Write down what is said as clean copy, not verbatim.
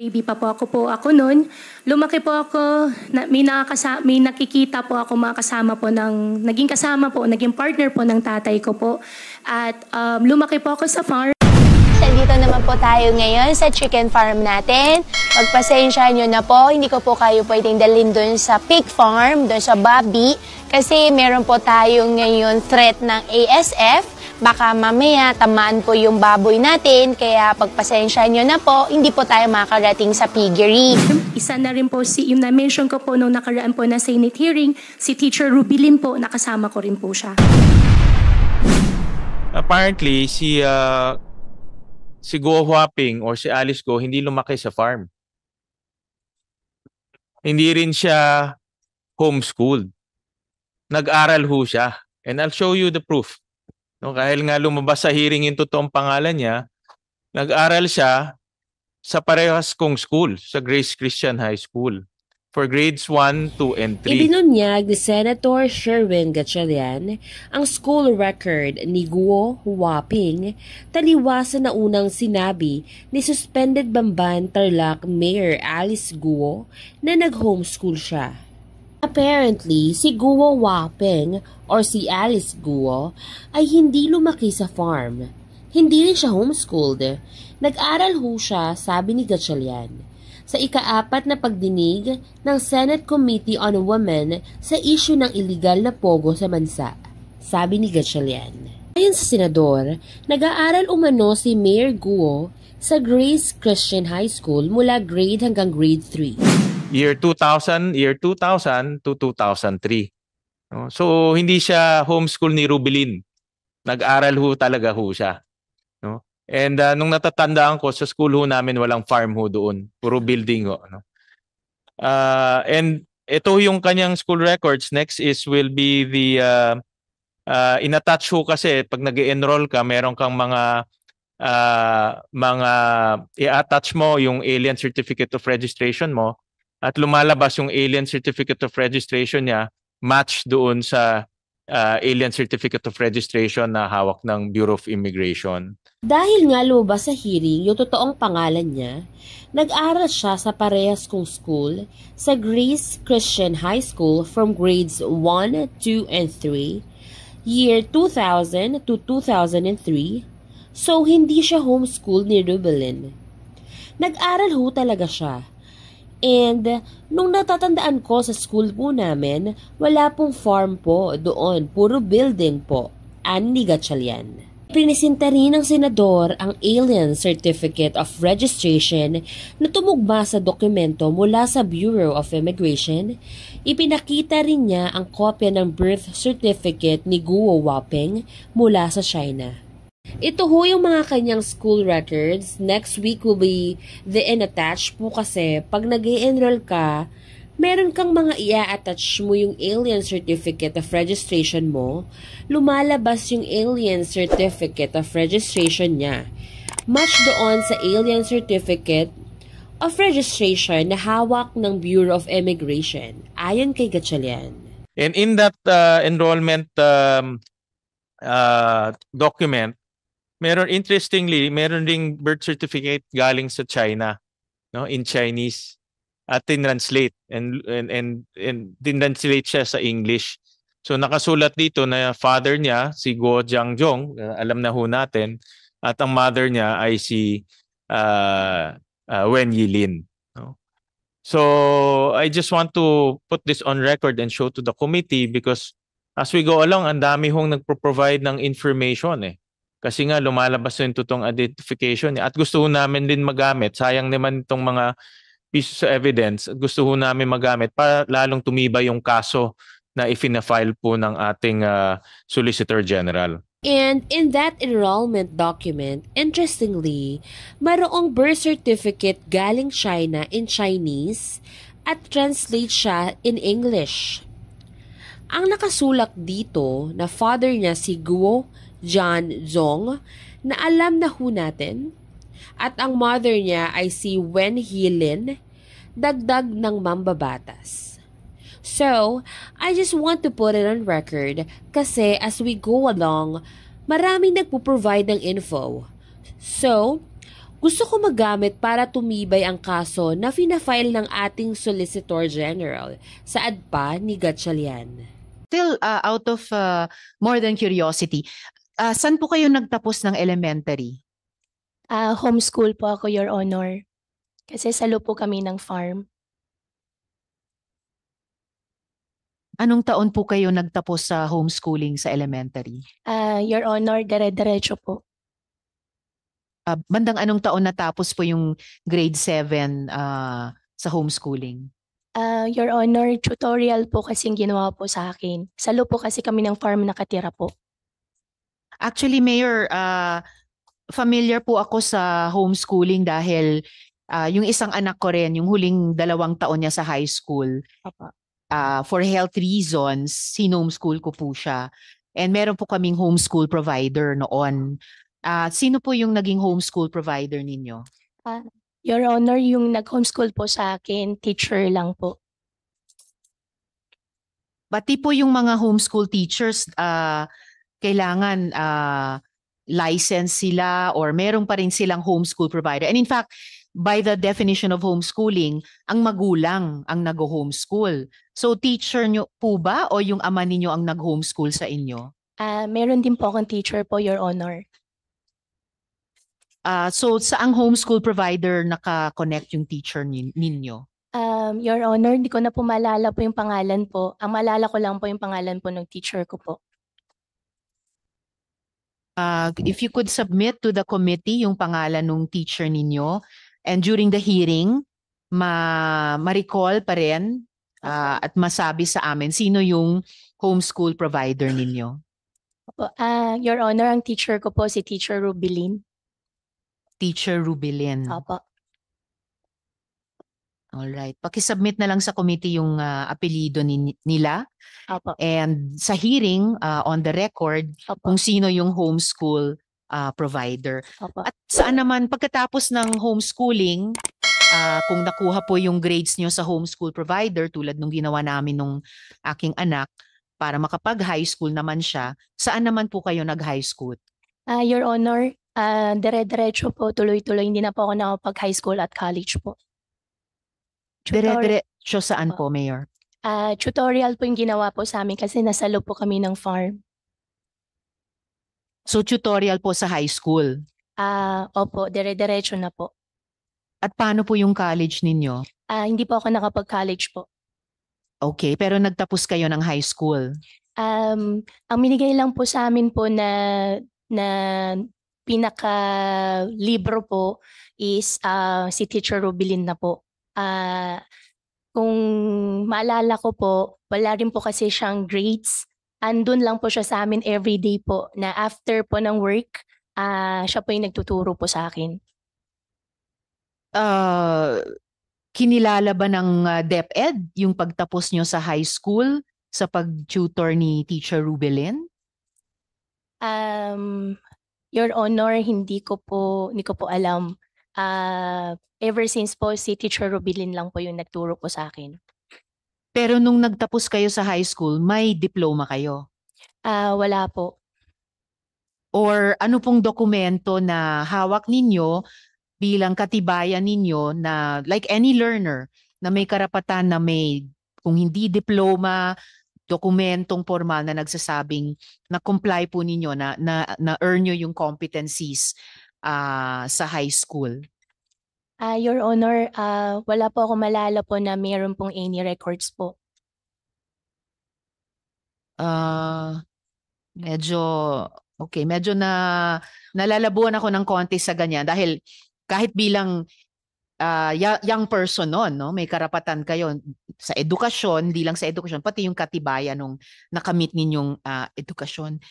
Baby pa po ako noon. Lumaki po ako, may nakikita po ako mga kasama po naging kasama po, naging partner po ng tatay ko po. At lumaki po ako sa farm. Dito naman po tayo ngayon sa chicken farm natin. Pagpasensya nyo na po, hindi ko po kayo pwedeng dalhin doon sa pig farm, doon sa Bobby. Kasi meron po tayo ngayon threat ng ASF. Baka mamaya tamaan po yung baboy natin, kaya pagpasensya nyo na po, hindi po tayo makarating sa piggery. Isa na rin po yung na-mention ko po nung nakaraan po na Senate hearing, si Teacher Rubilin po, nakasama ko rin po siya. Apparently, si Guo Huaping or si Alice Guo hindi lumaki sa farm. Hindi rin siya homeschooled. Nag-aral ho siya. And I'll show you the proof. No, kahit nga lumabas sa hearing yung totoong pangalan niya, nag-aral siya sa parehas kong school, sa Grace Christian High School, for grades 1, 2, and 3. Ibinunyag ni Senator Sherwin Gatchalian ang school record ni Guo Huaping, taliwasan na unang sinabi ni suspended Bamban Tarlac Mayor Alice Guo na nag-homeschool siya. Apparently, si Guo Huaping or si Alice Guo ay hindi lumaki sa farm. Hindi rin siya homeschooled. Nag-aral ho siya, sabi ni Gatchalian, sa ika-4 na pagdinig ng Senate Committee on Women sa issue ng illegal na pogo sa bansa, sabi ni Gatchalian. Ayon sa senador, nag-aaral umano si Mayor Guo sa Grace Christian High School mula grade hanggang grade 3. Year 2000 to 2003. No? So, hindi siya homeschool ni Rubilin. Nag-aral ho talaga ho siya. No? And nung natatandaan ko, sa school ho namin walang farm ho doon. Puro building ho. No? And ito yung kanyang school records. Next will be the in-attach ho kasi pag nag-enroll ka, meron kang mga i-attach mo yung alien certificate of registration mo. At lumalabas yung alien certificate of registration niya, match doon sa alien certificate of registration na hawak ng Bureau of Immigration. Dahil nga lumabas sa hearing yung totoong pangalan niya, nag-aral siya sa parehas kong school sa Grace Christian High School from grades 1, 2, and 3, year 2000 to 2003, so hindi siya homeschool ni Rubilin. Nag-aral ho talaga siya. And nung natatandaan ko sa school po namin, wala pong farm po doon, puro building po, ani ni Gatchalian. Pinisinta rin ng senador ang Alien Certificate of Registration na tumugma sa dokumento mula sa Bureau of Immigration. Ipinakita rin niya ang kopya ng birth certificate ni Guo Huaping mula sa China. Ito ho yung mga kanyang school records. Next week will be the in-attach po kasi pag nag-i-enroll ka, meron kang mga i-attach mo yung alien certificate of registration mo, lumalabas yung alien certificate of registration niya. Match doon sa alien certificate of registration na hawak ng Bureau of Immigration, ayon kay Gatchalian. And in that enrollment document, interestingly, meron ding birth certificate galing sa China, no, in Chinese, at tinranslate and tinranslate siya sa English. So nakasulat dito na father niya si Guo Jiangjong, alam na ho natin, at ang mother niya ay si Wen Yilin. No? So I just want to put this on record and show to the committee because as we go along, ang dami hong nagpo-provide ng information eh. Kasi nga lumalabas yung totoong identification niya. At gusto ho namin din magamit. Sayang naman itong mga pieces of evidence. Gusto ho namin magamit para lalong tumibay yung kaso na ifina-file po ng ating Solicitor General. And in that enrollment document, interestingly, mayroong birth certificate galing China in Chinese at translate siya in English. Ang nakasulat dito na father niya si Guo Jiangjong na alam na ho natin at ang mother niya ay si Wen Yilin, dagdag ng mambabatas. So, I just want to put it on record kasi as we go along, maraming nagpo-provide ng info. So, Gusto ko magamit para tumibay ang kaso na fina-file ng ating Solicitor General sa ADPA ni Gatchalian. Still, out of more than curiosity, saan po kayo nagtapos ng elementary? Homeschool po ako, Your Honor. Kasi salo po kami ng farm. Anong taon po kayo nagtapos sa homeschooling sa elementary? Your Honor, dire-diretso po. Bandang anong taon natapos po yung grade 7 sa homeschooling? Your Honor, tutorial po kasing ginawa po sa akin. Salo po kasi kami ng farm nakatira po. Actually, Mayor, familiar po ako sa homeschooling dahil yung isang anak ko rin, yung huling 2 taon niya sa high school, Papa. for health reasons, sinomeschool ko po siya. And meron po kaming homeschool provider noon. Sino po yung naging homeschool provider ninyo? Your Honor, yung nag-homeschool po sa akin, teacher lang po. Pati po yung mga homeschool teachers, kailangan license sila or meron pa rin silang homeschool provider. And in fact, by the definition of homeschooling, ang magulang ang nag-homeschool. So teacher nyo po ba o yung ama ninyo ang nag-homeschool sa inyo? Meron din po akong teacher po, Your Honor. So saang homeschool provider naka-connect yung teacher ninyo? Your Honor, hindi ko na po maalala po yung pangalan po. Ang maalala ko lang po yung pangalan po ng teacher ko po. If you could submit to the committee yung pangalan ng teacher ninyo and during the hearing, ma-recall pa rin at masabi sa amin sino yung homeschool provider ninyo. Your Honor, ang teacher ko po si Teacher Rubilin. Teacher Rubilin. Opo. Alright. Pakisubmit na lang sa committee yung apelido nila. Opo. And sa hearing, on the record, Opo. kung sino yung homeschool provider. Opo. At saan naman, pagkatapos ng homeschooling, kung nakuha po yung grades nyo sa homeschool provider, tulad nung ginawa namin nung aking anak, para makapag-high school naman siya, saan naman po kayo nag-high school? Your Honor, dire-diretso po, tuloy-tuloy. Hindi na po ako nakapag-high school at college po. Dire-diretso saan po, Mayor? Tutorial po yung ginawa po sa amin kasi nasa loob po kami ng farm. So tutorial po sa high school. Opo, dire-diretso na po. At paano po yung college ninyo? Hindi po ako nakapag-college po. Okay, pero nagtapos kayo ng high school. Ang minigay lang po sa amin po na pinaka-libro po is si Teacher Rubilin na po. Kung maalala ko po, wala rin po kasi siyang grades. Andun lang po siya sa amin everyday po na after po ng work, siya po yung nagtuturo po sa akin. Kinilala ba ng DepEd yung pagtapos nyo sa high school sa pag-tutor ni Teacher Rubilin? Your Honor, hindi ko po alam. Ever since po si Teacher Rubilin lang po yung nagturo po sa akin. Pero nung nagtapos kayo sa high school, may diploma kayo? Wala po. Or ano pong dokumento na hawak ninyo bilang katibayan ninyo na like any learner na may karapatan na may, kung hindi diploma, dokumentong formal na nagsasabing na comply po ninyo na earn nyo yung competencies sa high school? Your Honor, wala po ako malala po na mayroon pong any records po. Medyo nalalabuan ako ng konti sa ganyan dahil kahit bilang young person noon, no, may karapatan kayo sa edukasyon, hindi lang sa edukasyon, pati yung katibayan nung nakamit ninyong edukasyon.